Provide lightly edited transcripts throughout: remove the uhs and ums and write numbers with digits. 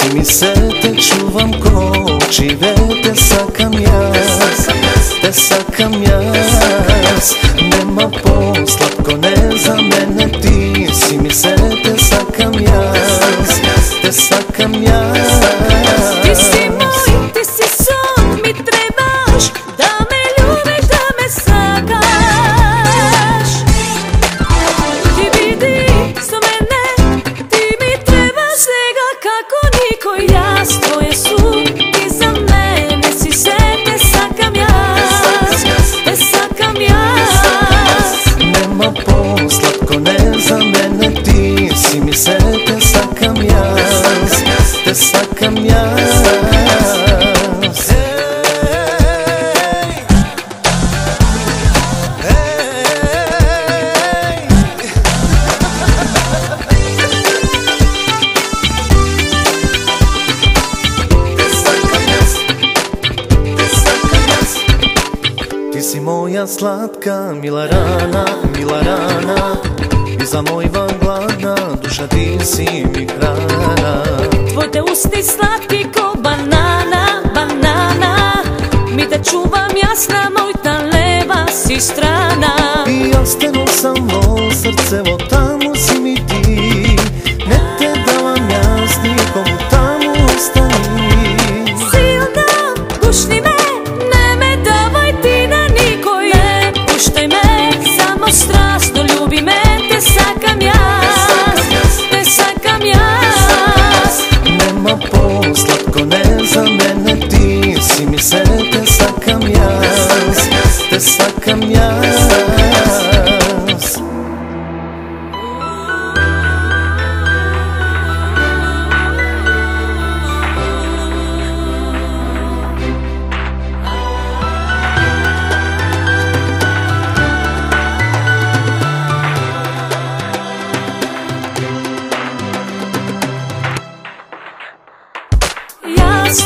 si mi se te čuvam ko žive, te sakam jas. Nema posla ko ne za mene, ti si mi se te sakam jas. Ti si moj, ti si son, mi trebaš da me ljubiš, da me sakaš. Ti vidi za mene, ti mi trebaš svega kako niko. Ja tvoje su, ti za mene si se, te sakam jas. Nema posla ko ne za mene, ti si mi se te sakam jas. Ti si moja slatka, mila rana, i za moj van gladna duša, ti si mi hrana. Tvoj te usni slatki ko banana, mi te čuvam jasna, moj ta leva si strana. I ostanu sa mnom srcevo, tamo si mi ti, ne te davam jas nikomu, tamo ostani. Silna, pušni me, ne me davaj ti na nikoj, ne puštaj me, samo strasno ljubi me, te sakam jas. Nema posla ko ne za mene, ti si mi se te sakam jas.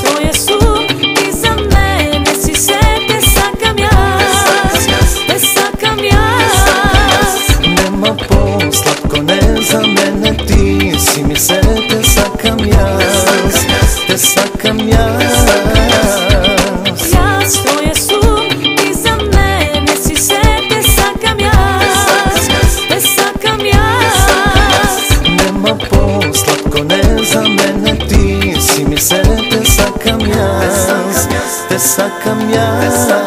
Tvoje su, ti za mene si se, te sakam jas. Nema posla ko ne za mene, ti si mi se te sakam jas. Tvoje su, ti za mene si se, te sakam jas. Nema posla ko ne za mene, ti si mi se te sakam jas.